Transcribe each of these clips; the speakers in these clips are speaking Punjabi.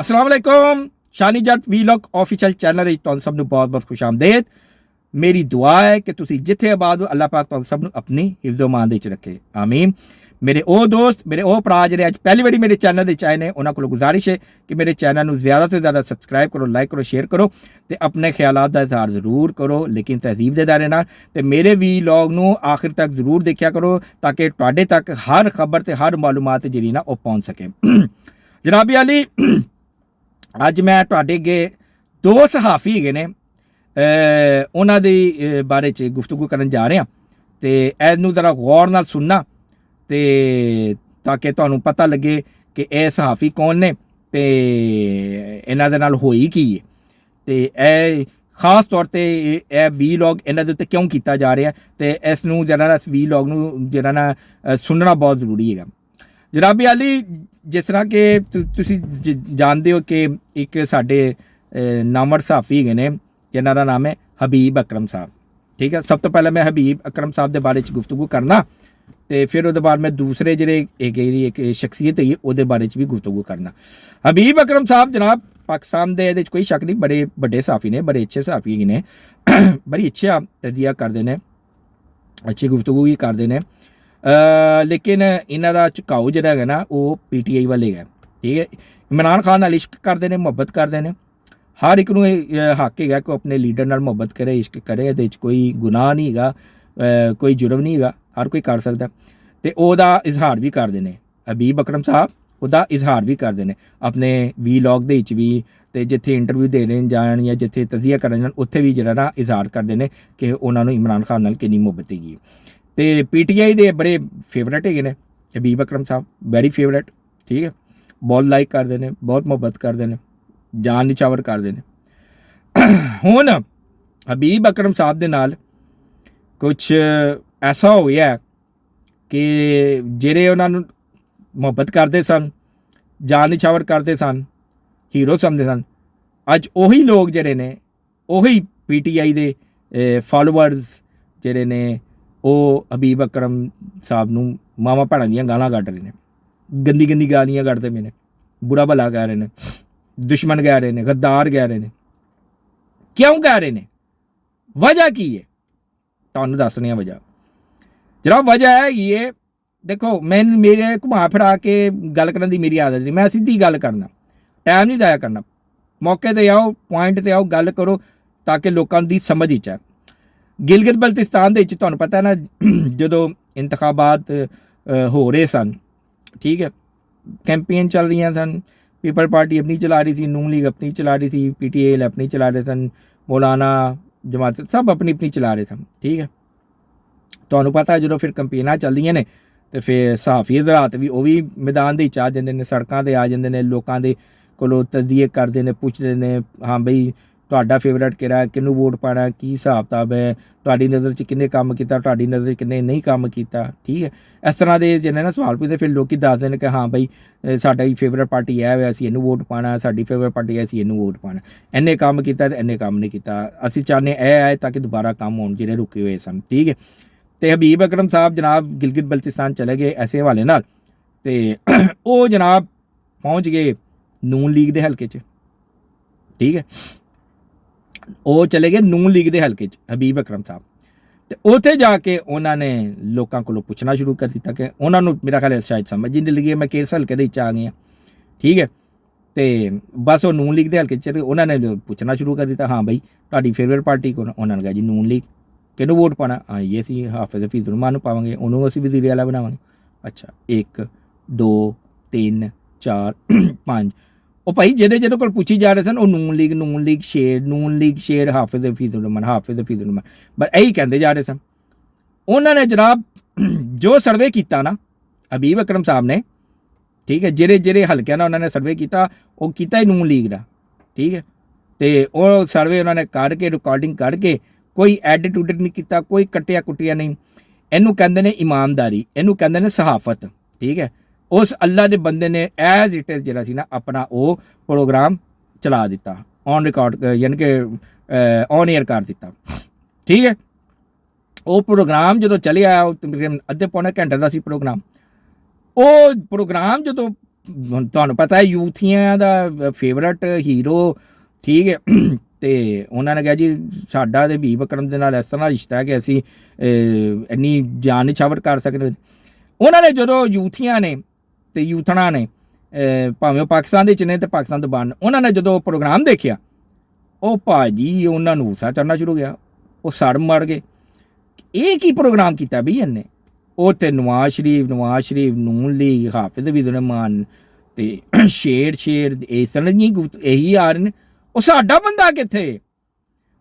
अस्सलाम वालेकुम। शानी जट वीलॉग ऑफिशियल चैनल ਵਿੱਚ ਤੁਹਾਨੂੰ ਸਭ ਨੂੰ ਬਹੁਤ-ਬਹੁਤ ਖੁਸ਼ਾਮਦੀਦ। ਮੇਰੀ ਦੁਆ ਹੈ ਕਿ ਤੁਸੀਂ ਜਿੱਥੇ ਆਬਾਦ ਹੋ ਅੱਲਾਹ ਪਾਕ ਤੁਹਾਨੂੰ ਸਭ ਨੂੰ ਆਪਣੀ ਹਿਫਜ਼ੋ ਮਾਨ ਦੇ ਵਿੱਚ ਰੱਖੇ, ਆਮੀਨ। ਮੇਰੇ ਉਹ ਦੋਸਤ, ਮੇਰੇ ਉਹ ਭਰਾ ਜਿਹੜੇ ਅੱਜ ਪਹਿਲੀ ਵਾਰੀ ਮੇਰੇ ਚੈਨਲ ਦੇ ਵਿੱਚ ਆਏ ਨੇ, ਉਹਨਾਂ ਕੋਲੋਂ ਗੁਜ਼ਾਰਿਸ਼ ਹੈ ਕਿ ਮੇਰੇ ਚੈਨਲ ਨੂੰ ਜ਼ਿਆਦਾ ਤੋਂ ਜ਼ਿਆਦਾ ਸਬਸਕ੍ਰਾਈਬ ਕਰੋ, ਲਾਈਕ ਕਰੋ, ਸ਼ੇਅਰ ਕਰੋ ਤੇ ਆਪਣੇ ਖਿਆਲਾਤ ਦਾ ਇਜ਼ਹਾਰ ਜ਼ਰੂਰ ਕਰੋ, ਲੇਕਿਨ ਤਹਿਜ਼ੀਬ ਦੇ ਦਾਇਰੇ ਨਾਲ। ਤੇ ਮੇਰੇ ਵੀਲੌਗ ਨੂੰ ਆਖਿਰ ਤੱਕ ਜ਼ਰੂਰ ਦੇਖਿਆ ਕਰੋ ਤਾਂ ਕਿ ਤੁਹਾਡੇ ਤੱਕ ਹਰ ਖਬਰ ਤੇ ਹਰ ਮਾਲੂਮਾਤ ਜਿਹੜੀ ਨਾ ਉਹ ਪਹੁੰਚ ਸਕੇ। ਜਨਾਬੀ ਅਲੀ, ਅੱਜ ਮੈਂ ਤੁਹਾਡੇ ਅੱਗੇ ਦੋ ਸਹਾਫੀ ਹੈਗੇ ਨੇ, ਉਹਨਾਂ ਦੇ ਬਾਰੇ 'ਚ ਗੁਫ਼ਤਗੂ ਕਰਨ ਜਾ ਰਹੇ ਹਾਂ ਤੇ ਇਹਨੂੰ ਜ਼ਰਾ ਗੌਰ ਨਾਲ ਸੁਣਨਾ ਤੇ ਤਾਂ ਕਿ ਤੁਹਾਨੂੰ ਪਤਾ ਲੱਗੇ ਕਿ ਇਹ ਸਹਾਫੀ ਕੌਣ ਨੇ ਤੇ ਇਹਨਾਂ ਦੇ ਨਾਲ ਹੋਈ ਕੀ ਹੈ ਤੇ ਇਹ ਖਾਸ ਤੌਰ ਤੇ ਇਹ ਵੀਲੌਗ ਇਹਨਾਂ ਦੇ ਉੱਤੇ ਕਿਉਂ ਕੀਤਾ ਜਾ ਰਿਹਾ ਤੇ ਇਸ ਨੂੰ ਜਿਹੜਾ ਨਾ ਇਸ ਵੀਲੌਗ ਨੂੰ ਜਿਹੜਾ ਨਾ ਸੁਣਨਾ ਬਹੁਤ ਜ਼ਰੂਰੀ ਹੈਗਾ। ਜਨਾਬੀ ਅਲੀ, ਜਿਸ ਤਰ੍ਹਾਂ ਕਿ ਤੁਸੀਂ ਜਾਣਦੇ ਹੋ ਕਿ ਇੱਕ ਸਾਡੇ ਨਾਮਵਰ ਸਹਾਫੀ ਹੈਗੇ ਨੇ ਜਿਨ੍ਹਾਂ ਦਾ ਨਾਮ ਹੈ ਹਬੀਬ ਅਕਰਮ ਸਾਹਿਬ, ਠੀਕ ਹੈ। ਸਭ ਤੋਂ ਪਹਿਲਾਂ ਮੈਂ ਹਬੀਬ ਅਕਰਮ ਸਾਹਿਬ ਦੇ ਬਾਰੇ 'ਚ ਗੁਫ਼ਤਗੂ ਕਰਨਾ ਤੇ ਫਿਰ ਉਹਦੇ ਬਾਅਦ ਮੈਂ ਦੂਸਰੇ ਜਿਹੜੇ ਇੱਕ ਸ਼ਖਸੀਅਤ ਹੈਗੀ ਉਹਦੇ ਬਾਰੇ 'ਚ ਵੀ ਗੁਫ਼ਤਗੂ ਕਰਨਾ। ਹਬੀਬ ਅਕਰਮ ਸਾਹਿਬ ਜਨਾਬ ਪਾਕਿਸਤਾਨ ਦੇ ਇਹਦੇ 'ਚ ਕੋਈ ਸ਼ੱਕ ਨਹੀਂ, ਬੜੇ ਵੱਡੇ ਸਹਾਫੀ ਨੇ, ਬੜੇ ਅੱਛੇ ਸਹਾਫੀ ਹੈਗੇ ਨੇ, ਬੜੀ ਅੱਛਾ ਤਜਜ਼ੀਆ ਕਰਦੇ ਨੇ, ਅੱਛੀ ਗੁਫ਼ਤਗੂ ਵੀ ਕਰਦੇ ਨੇ, ਲੇਕਿਨ ਇਹਨਾਂ ਦਾ ਝੁਕਾਓ ਜਿਹੜਾ ਹੈਗਾ ਨਾ ਉਹ PTI ਵੱਲ ਹੈਗਾ, ਠੀਕ ਹੈ। ਇਮਰਾਨ ਖਾਨ ਨਾਲ ਇਸ਼ਕ ਕਰਦੇ ਨੇ, ਮੁਹੱਬਤ ਕਰਦੇ ਨੇ, ਹਰ ਇੱਕ ਨੂੰ ਇਹ ਹੱਕ ਹੈਗਾ ਕਿ ਆਪਣੇ ਲੀਡਰ ਨਾਲ ਮੁਹੱਬਤ ਕਰੇ, ਇਸ਼ਕ ਕਰੇ, ਇਹਦੇ 'ਚ ਕੋਈ ਗੁਨਾਹ ਨਹੀਂ ਹੈਗਾ, ਕੋਈ ਜੁਰਮ ਨਹੀਂ ਹੈਗਾ, ਹਰ ਕੋਈ ਕਰ ਸਕਦਾ ਤੇ ਉਹਦਾ ਇਜ਼ਹਾਰ ਵੀ ਕਰਦੇ ਨੇ। ਹਬੀਬ ਅਕਰਮ ਸਾਹਿਬ ਉਹਦਾ ਇਜ਼ਹਾਰ ਵੀ ਕਰਦੇ ਨੇ ਆਪਣੇ ਵੀਲੌਗ ਦੇ ਵਿੱਚ ਵੀ, ਤੇ ਜਿੱਥੇ ਇੰਟਰਵਿਊ ਦੇਣ ਜਾਣ ਜਾਂ ਜਿੱਥੇ ਤਜਜ਼ੀਆ ਕਰਨ ਜਾਣ ਉੱਥੇ ਵੀ ਜਿਹੜਾ ਨਾ ਇਜ਼ਹਾਰ ਕਰਦੇ ਨੇ ਕਿ ਉਹਨਾਂ ਨੂੰ ਇਮਰਾਨ ਖਾਨ ਨਾਲ ਕਿੰਨੀ ਮੁਹੱਬਤ ਹੈਗੀ। ਤੇ PTI ਦੇ ਬੜੇ ਫੇਵਰੇਟ ਹੈਗੇ ਨੇ ਹਬੀਬ ਅਕਰਮ ਸਾਹਿਬ, ਵੈਰੀ ਫੇਵਰੇਟ, ਠੀਕ ਹੈ। ਬਹੁਤ ਲਾਈਕ ਕਰਦੇ ਨੇ, ਬਹੁਤ ਮੁਹੱਬਤ ਕਰਦੇ ਨੇ, ਜਾਨ ਨਿਛਾਵਰ ਕਰਦੇ ਨੇ। ਹੁਣ ਹਬੀਬ ਅਕਰਮ ਸਾਹਿਬ ਦੇ ਨਾਲ ਕੁਛ ਐਸਾ ਹੋ ਗਿਆ ਕਿ ਜਿਹੜੇ ਉਹਨਾਂ ਨੂੰ ਮੁਹੱਬਤ ਕਰਦੇ ਸਨ, ਜਾਨ ਨਿਛਾਵਰ ਕਰਦੇ ਸਨ, ਹੀਰੋ ਸਮਝਦੇ ਸਨ, ਅੱਜ ਉਹੀ ਲੋਕ ਜਿਹੜੇ ਨੇ, ਉਹੀ PTI ਦੇ ਫਾਲੋਵਰਸ ਜਿਹੜੇ ਨੇ ਉਹ ਹਬੀਬ ਅਕਰਮ ਸਾਹਿਬ ਨੂੰ ਮਾਵਾਂ ਭੈਣਾਂ ਦੀਆਂ ਗਾਲਾਂ ਕੱਢ ਰਹੇ ਨੇ, ਗੰਦੀ ਗੰਦੀ ਗਾਲੀਆਂ ਕੱਢਦੇ ਪਏ ਨੇ, ਬੁਰਾ ਭਲਾ ਕਹਿ ਰਹੇ ਨੇ, ਦੁਸ਼ਮਣ ਕਹਿ ਰਹੇ ਨੇ, ਗੱਦਾਰ ਕਹਿ ਰਹੇ ਨੇ। ਕਿਉਂ ਕਹਿ ਰਹੇ ਨੇ? ਵਜ੍ਹਾ ਕੀ ਹੈ? ਤੁਹਾਨੂੰ ਦੱਸਦੇ ਹਾਂ ਵਜ੍ਹਾ। ਜਨਾਬ ਵਜ੍ਹਾ ਹੈਗੀ ਹੈ, ਦੇਖੋ ਮੇਰੇ ਘੁਮਾ ਫਿਰਾ ਕੇ ਗੱਲ ਕਰਨ ਦੀ ਮੇਰੀ ਆਦਤ ਨਹੀਂ, ਮੈਂ ਸਿੱਧੀ ਗੱਲ ਕਰਨਾ, ਟਾਈਮ ਨਹੀਂ ਜ਼ਾਇਆ ਕਰਨਾ, ਮੌਕੇ 'ਤੇ ਆਓ, ਪੁਆਇੰਟ 'ਤੇ ਆਓ, ਗੱਲ ਕਰੋ ਤਾਂ ਕਿ ਲੋਕਾਂ ਦੀ ਸਮਝ ਵਿੱਚ ਆਏ। ਗਿਲਗਿਤ ਬਲਤਿਸਤਾਨ ਦੇ ਵਿੱਚ ਤੁਹਾਨੂੰ ਪਤਾ ਨਾ ਜਦੋਂ ਇੰਤਖਾਬਾਤ ਹੋ ਰਹੇ ਸਨ, ਠੀਕ ਹੈ, ਕੈਂਪੇਨ ਚੱਲ ਰਹੀਆਂ ਸਨ, ਪੀਪਲ ਪਾਰਟੀ ਆਪਣੀ ਚਲਾ ਰਹੀ ਸੀ, ਨੂਨ ਲੀਗ ਆਪਣੀ ਚਲਾ ਰਹੀ ਸੀ, PTI ਆਪਣੀ ਚਲਾ ਰਹੇ ਸਨ, ਮੌਲਾਨਾ ਜਮਾਤ ਸਭ ਆਪਣੀ ਆਪਣੀ ਚਲਾ ਰਹੇ ਸਨ, ਠੀਕ ਹੈ। ਤੁਹਾਨੂੰ ਪਤਾ ਜਦੋਂ ਫਿਰ ਕੰਪੇਨਾਂ ਚੱਲਦੀਆਂ ਨੇ ਤੇ ਫਿਰ ਸਹਾਫੀ ਹਜ਼ਰਾਤ ਵੀ ਉਹ ਵੀ ਮੈਦਾਨ ਦੇ ਵਿੱਚ ਆ ਜਾਂਦੇ ਨੇ, ਸੜਕਾਂ 'ਤੇ ਆ ਜਾਂਦੇ ਨੇ, ਲੋਕਾਂ ਦੇ ਕੋਲੋਂ ਤਜਜ਼ੀਏ ਕਰਦੇ ਨੇ, ਪੁੱਛਦੇ ਨੇ, ਹਾਂ ਬਈ ਤੁਹਾਡਾ ਫੇਵਰੇਟ ਕਿਹੜਾ, ਕਿਹਨੂੰ ਵੋਟ ਪਾਉਣਾ, ਕੀ ਹਿਸਾਬ ਕਿਤਾਬ ਹੈ, ਤੁਹਾਡੀ ਨਜ਼ਰ 'ਚ ਕਿੰਨੇ ਕੰਮ ਕੀਤਾ, ਤੁਹਾਡੀ ਨਜ਼ਰ 'ਚ ਕਿੰਨੇ ਨਹੀਂ ਕੰਮ ਕੀਤਾ, ਠੀਕ ਹੈ। ਇਸ ਤਰ੍ਹਾਂ ਦੇ ਜਿਹਨੇ ਨਾ ਸਵਾਲ ਪੁੱਛਦੇ, ਫਿਰ ਲੋਕ ਦੱਸਦੇ ਨੇ ਕਿ ਹਾਂ ਬਈ ਸਾਡਾ ਹੀ ਫੇਵਰੇਟ ਪਾਰਟੀ ਹੈ ਵੇ, ਅਸੀਂ ਇਹਨੂੰ ਵੋਟ ਪਾਉਣਾ, ਸਾਡੀ ਫੇਵਰੇਟ ਪਾਰਟੀ ਹੈ, ਅਸੀਂ ਇਹਨੂੰ ਵੋਟ ਪਾਉਣਾ, ਇੰਨੇ ਕੰਮ ਕੀਤਾ ਤੇ ਇੰਨੇ ਕੰਮ ਨਹੀਂ ਕੀਤਾ, ਅਸੀਂ ਚਾਹੁੰਦੇ ਇਹ ਆਏ ਤਾਂ ਕਿ ਦੁਬਾਰਾ ਕੰਮ ਹੋਣ ਜਿਹੜੇ ਰੁਕੇ ਹੋਏ ਸਨ, ਠੀਕ ਹੈ। ਤੇ ਹਬੀਬ ਅਕਰਮ ਸਾਹਿਬ ਜਨਾਬ ਗਿਲਗਿਤ ਬਲਤਿਸਤਾਨ ਚਲੇ ਗਏ ਐਸੇ ਹਵਾਲੇ ਨਾਲ ਤੇ ਉਹ ਜਨਾਬ ਪਹੁੰਚ ਗਏ ਨੂਨ ਲੀਗ ਦੇ ਹਲਕੇ 'ਚ, ਠੀਕ ਹੈ। ਉਹ ਚਲੇ ਗਏ ਨੂਨ ਲੀਗ ਦੇ ਹਲਕੇ 'ਚ ਹਬੀਬ ਅਕਰਮ ਸਾਹਿਬ, ਤੇ ਉੱਥੇ ਜਾ ਕੇ ਉਹਨਾਂ ਨੇ ਲੋਕਾਂ ਕੋਲੋਂ ਪੁੱਛਣਾ ਸ਼ੁਰੂ ਕਰ ਦਿੱਤਾ ਕਿ ਉਹਨਾਂ ਨੂੰ ਮੇਰਾ ਖਿਆਲ ਸ਼ਾਇਦ ਸਮਝ ਹੀ ਨਹੀਂ ਲੱਗੀ ਮੈਂ ਕਿਸ ਹਲਕੇ ਦੇ ਵਿੱਚ ਆ ਗਈ ਹਾਂ, ਠੀਕ ਹੈ। ਤੇ ਬਸ ਉਹ ਨੂਨ ਲੀਗ ਦੇ ਹਲਕੇ 'ਚ ਉਹਨਾਂ ਨੇ ਪੁੱਛਣਾ ਸ਼ੁਰੂ ਕਰ ਦਿੱਤਾ, ਹਾਂ ਬਈ ਤੁਹਾਡੀ ਫੇਵਰੇਟ ਪਾਰਟੀ ਕੌਣ? ਉਹਨਾਂ ਨੇ ਕਿਹਾ ਜੀ ਨੂਨ ਲੀਗ। ਕਿਹਨੂੰ ਵੋਟ ਪਾਉਣਾ? ਹਾਂ ਇਹ ਅਸੀਂ ਹਾਫਿਜ਼ ਹਫੀਜ਼ ਰਹਿਮਾਨ ਨੂੰ ਪਾਵਾਂਗੇ, ਉਹਨੂੰ ਅਸੀਂ ਵਜ਼ੀਰ ਆਲਾ ਬਣਾਵਾਂਗੇ। ਅੱਛਾ 1 2 3 4 5 ਉਹ ਭਾਈ ਜਿਹਦੇ ਕੋਲ ਪੁੱਛੀ ਜਾ ਰਹੇ ਸਨ ਉਹ ਨੂਨ ਲੀਗ ਸ਼ੇਰ ਹਾਫਿਜ਼ ਹਫੀਜ਼ ਰਹਿਮਾਨ, ਹਾਫਿਜ਼ ਹਫੀਜ਼ ਰਹਿਮਾਨ, ਬਸ ਇਹੀ ਕਹਿੰਦੇ ਜਾ ਰਹੇ ਸਨ। ਉਹਨਾਂ ਨੇ ਜਨਾਬ ਜੋ ਸਰਵੇ ਕੀਤਾ ਨਾ ਹਬੀਬ ਅਕਰਮ ਸਾਹਿਬ ਨੇ, ਠੀਕ ਹੈ, ਜਿਹੜੇ ਹਲਕਿਆਂ ਨਾਲ ਉਹਨਾਂ ਨੇ ਸਰਵੇ ਕੀਤਾ ਉਹ ਕੀਤਾ ਹੀ ਨੂਨ ਲੀਗ ਦਾ, ਠੀਕ ਹੈ। ਤੇ ਉਹ ਸਰਵੇ ਉਹਨਾਂ ਨੇ ਕਰਕੇ ਰਿਕਾਰਡਿੰਗ ਕਰਕੇ ਕੋਈ ਐਡਿਟ ਉਡਿਟ ਨਹੀਂ ਕੀਤਾ, ਕੋਈ ਕੱਟਿਆ ਕੁੱਟਿਆ ਨਹੀਂ। ਇਹਨੂੰ ਕਹਿੰਦੇ ਨੇ ਇਮਾਨਦਾਰੀ, ਇਹਨੂੰ ਕਹਿੰਦੇ ਨੇ ਸਹਾਫਤ, ਠੀਕ ਹੈ। ਉਸ ਅੱਲਾ ਦੇ ਬੰਦੇ ਨੇ ਐਜ਼ ਇਟ ਇਜ਼ ਜਿਹੜਾ ਸੀ ਨਾ ਆਪਣਾ ਉਹ ਪ੍ਰੋਗਰਾਮ ਚਲਾ ਦਿੱਤਾ, ਔਨ ਰਿਕਾਰਡ ਯਾਨੀ ਕਿ ਔਨ ਏਅਰ ਕਰ ਦਿੱਤਾ, ਠੀਕ ਹੈ। ਉਹ ਪ੍ਰੋਗਰਾਮ ਜਦੋਂ ਚੱਲਿਆ ਉਹ ਤਕਰੀਬਨ ਅੱਧੇ ਪੌਣੇ ਘੰਟੇ ਦਾ ਸੀ ਪ੍ਰੋਗਰਾਮ। ਉਹ ਪ੍ਰੋਗਰਾਮ ਜਦੋਂ ਹੁਣ ਤੁਹਾਨੂੰ ਪਤਾ ਹੈ ਯੂਥੀਆਂ ਦਾ ਫੇਵਰਟ ਹੀਰੋ, ਠੀਕ ਹੈ। ਤੇ ਉਹਨਾਂ ਨੇ ਕਿਹਾ ਜੀ ਸਾਡਾ ਤੇ ਵੀ ਬਕਰਮ ਦੇ ਨਾਲ ਇਸ ਤਰ੍ਹਾਂ ਰਿਸ਼ਤਾ ਹੈ ਕਿ ਅਸੀਂ ਇੰਨੀ ਜਾਨ ਨਿਛਾਵਰ ਕਰ ਸਕਦੇ। ਉਹਨਾਂ ਨੇ ਜਦੋਂ ਯੂਥੀਆਂ ਨੇ ਤੇ ਯੂਥਣਾ ਨੇ ਭਾਵੇਂ ਉਹ ਪਾਕਿਸਤਾਨ ਦੇ ਵਿੱਚ ਨੇ ਤੇ ਪਾਕਿਸਤਾਨ ਤੋਂ ਬਾਹਰ ਨੇ, ਉਹਨਾਂ ਨੇ ਜਦੋਂ ਪ੍ਰੋਗਰਾਮ ਦੇਖਿਆ, ਉਹ ਭਾਜੀ ਉਹਨਾਂ ਨੂੰ ਗੁੱਸਾ ਚੜ੍ਹਨਾ ਸ਼ੁਰੂ ਹੋ ਗਿਆ। ਉਹ ਸੜ ਮੜ ਗਏ, ਇਹ ਕੀ ਪ੍ਰੋਗਰਾਮ ਕੀਤਾ ਬਈ ਇਹਨੇ। ਉਹ ਤੇ ਨਵਾਜ਼ ਸ਼ਰੀਫ ਨੂਨ ਲੀਗ, ਹਾਫਿਜ਼ ਰਹਿਮਾਨ ਤੇ ਸ਼ੇਰ ਇਸ ਤਰ੍ਹਾਂ ਦੀਆਂ ਇਹੀ ਆ ਰਹੇ ਨੇ। ਉਹ ਸਾਡਾ ਬੰਦਾ ਕਿੱਥੇ?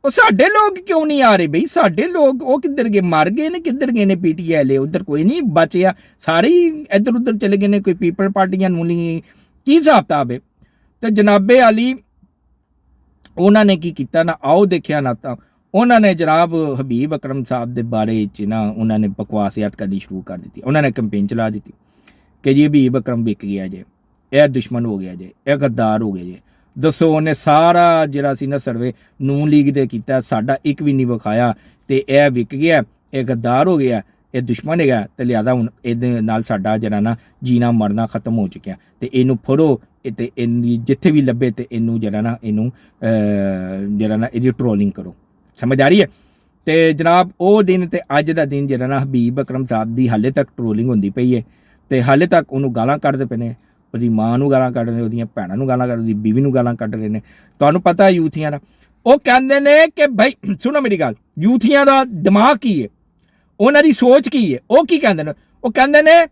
ਉਹ ਸਾਡੇ ਲੋਕ ਕਿਉਂ ਨਹੀਂ ਆ ਰਹੇ ਬਈ? ਸਾਡੇ ਲੋਕ ਉਹ ਕਿੱਧਰ ਗਏ? ਮਰ ਗਏ ਨੇ? ਕਿੱਧਰ ਗਏ ਨੇ? PTI ਉੱਧਰ ਕੋਈ ਨਹੀਂ ਬਚਿਆ, ਸਾਰੇ ਹੀ ਇੱਧਰ ਉੱਧਰ ਚਲੇ ਗਏ ਨੇ। ਕੋਈ ਪੀਪਲ ਪਾਰਟੀਆਂ ਨੂੰ ਨਹੀਂ, ਕੀ ਹਿਸਾਬ ਕਿਤਾਬ ਹੈ? ਤੇ ਜਨਾਬੇ ਆਲੀ ਉਹਨਾਂ ਨੇ ਕੀ ਕੀਤਾ ਨਾ, ਆਓ ਦੇਖਿਆ ਨਾ, ਤਾਂ ਉਹਨਾਂ ਨੇ ਜਨਾਬ ਹਬੀਬ ਅਕਰਮ ਸਾਹਿਬ ਦੇ ਬਾਰੇ 'ਚ ਨਾ ਉਹਨਾਂ ਨੇ ਬਕਵਾਸਿਆਤ ਕਰਨੀ ਸ਼ੁਰੂ ਕਰ ਦਿੱਤੀ। ਉਹਨਾਂ ਨੇ ਕੰਪੇਨ ਚਲਾ ਦਿੱਤੀ ਕਿ ਜੀ ਹਬੀਬ ਅਕਰਮ ਵਿਕ ਗਿਆ ਜੇ, ਇਹ ਦੁਸ਼ਮਣ ਹੋ ਗਿਆ ਜੇ, ਇਹ ਗੱਦਾਰ ਹੋ ਗਿਆ ਜੇ। ਦੱਸੋ ਉਹਨੇ ਸਾਰਾ ਜਿਹੜਾ ਸੀ ਨਾ ਸਰਵੇ ਨੂਨ ਲੀਗ ਦੇ ਕੀਤਾ, ਸਾਡਾ ਇੱਕ ਵੀ ਨਹੀਂ ਵਿਖਾਇਆ, ਤੇ ਇਹ ਵਿਕ ਗਿਆ, ਇਹ ਗੱਦਾਰ ਹੋ ਗਿਆ, ਇਹ ਦੁਸ਼ਮਣ ਹੈਗਾ, ਤੇ ਲਿਆਦਾ ਹੁਣ ਇਹਦੇ ਨਾਲ ਸਾਡਾ ਜਿਹੜਾ ਨਾ ਜੀਣਾ ਮਰਨਾ ਖਤਮ ਹੋ ਚੁੱਕਿਆ, ਤੇ ਇਹਨੂੰ ਫੜੋ ਤੇ ਇਹਦੀ ਜਿੱਥੇ ਵੀ ਲੱਭੇ ਤੇ ਇਹਨੂੰ ਜਿਹੜਾ ਨਾ ਜਿਹੜਾ ਨਾ ਇਹਦੀ ਟਰੋਲਿੰਗ ਕਰੋ। ਸਮਝ ਆ ਰਹੀ ਹੈ? ਤੇ ਜਨਾਬ ਉਹ ਦਿਨ ਤੇ ਅੱਜ ਦਾ ਦਿਨ ਜਿਹੜਾ ਨਾ ਹਬੀਬ ਅਕਰਮ ਸਾਹਿਬ ਦੀ ਹਾਲੇ ਤੱਕ ਟਰੋਲਿੰਗ ਹੁੰਦੀ ਪਈ ਹੈ, ਤੇ ਹਾਲੇ ਤੱਕ ਉਹਨੂੰ ਗਾਲਾਂ ਕੱਢਦੇ ਪਏ ਨੇ, ਉਹਦੀ ਮਾਂ ਨੂੰ ਗਾਲਾਂ ਕੱਢ ਰਹੇ ਨੇ, ਉਹਦੀਆਂ ਭੈਣਾਂ ਨੂੰ ਗਾਲਾਂ ਕੱਢ ਰਹੇ, ਉਹਦੀ ਬੀਵੀ ਨੂੰ ਗਾਲਾਂ ਕੱਢ ਰਹੇ ਨੇ। ਤੁਹਾਨੂੰ ਪਤਾ ਯੂਥੀਆਂ ਦਾ ਉਹ ਕਹਿੰਦੇ ਨੇ ਕਿ ਭਾਈ ਸੁਣੋ ਮੇਰੀ ਗੱਲ, ਯੂਥੀਆਂ ਦਾ ਦਿਮਾਗ ਕੀ ਹੈ, ਉਹਨਾਂ ਦੀ ਸੋਚ ਕੀ ਹੈ। ਉਹ ਕੀ ਕਹਿੰਦੇ ਨੇ? ਉਹ ਕਹਿੰਦੇ ਨੇ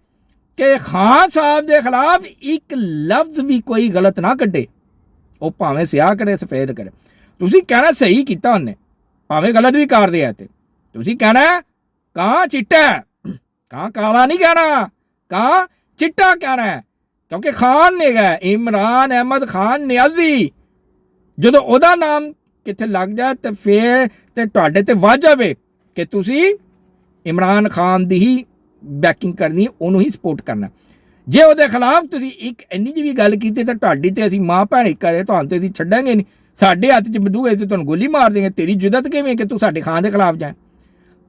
ਕਿ ਖਾਨ ਸਾਹਿਬ ਦੇ ਖਿਲਾਫ ਇੱਕ ਲਫ਼ਜ਼ ਵੀ ਕੋਈ ਗਲਤ ਨਾ ਕੱਢੇ, ਉਹ ਭਾਵੇਂ ਸਿਆਹ ਕਰੇ ਸਫੇਦ ਕਰੇ। ਤੁਸੀਂ ਕਹਿਣਾ ਸਹੀ ਕੀਤਾ ਉਹਨੇ, ਭਾਵੇਂ ਗਲਤ ਵੀ ਕਰਦੇ ਆ, ਤੇ ਤੁਸੀਂ ਕਹਿਣਾ ਕਾਂ ਚਿੱਟਾ, ਕਾਂ ਕਾਲਾ ਨਹੀਂ ਕਹਿਣਾ, ਕਾਂ ਚਿੱਟਾ ਕਹਿਣਾ, ਕਿਉਂਕਿ ਖਾਨ ਨੇ ਹੈਗਾ ਇਮਰਾਨ ਅਹਿਮਦ ਖਾਨ ਨਿਆਜ਼ੀ। ਜਦੋਂ ਉਹਦਾ ਨਾਮ ਕਿੱਥੇ ਲੱਗ ਜਾ ਤੇ ਫਿਰ ਤੇ ਤੁਹਾਡੇ ਤੇ ਵੱਜ ਜਾਵੇ ਕਿ ਤੁਸੀਂ ਇਮਰਾਨ ਖਾਨ ਦੀ ਹੀ ਬੈਕਿੰਗ ਕਰਨੀ, ਉਹਨੂੰ ਹੀ ਸਪੋਰਟ ਕਰਨਾ। ਜੇ ਉਹਦੇ ਖਿਲਾਫ ਤੁਸੀਂ ਇੱਕ ਇੰਨੀ ਜਿਹੀ ਵੀ ਗੱਲ ਕੀਤੀ ਤਾਂ ਤੁਹਾਡੀ ਤੇ ਅਸੀਂ ਮਾਂ ਭੈਣ ਇੱਕ ਕਰੇ, ਤੁਹਾਨੂੰ ਤੇ ਅਸੀਂ ਛੱਡਾਂਗੇ ਨਹੀਂ। ਸਾਡੇ ਹੱਥ 'ਚ ਬੰਦੂਕ ਹੈ ਤੇ ਤੁਹਾਨੂੰ ਗੋਲੀ ਮਾਰ ਦੇਂਗੇ। ਤੇਰੀ ਜੁਦਤ ਕਿਵੇਂ ਕਿ ਤੂੰ ਸਾਡੇ ਖਾਨ ਦੇ ਖਿਲਾਫ ਜਾਏ?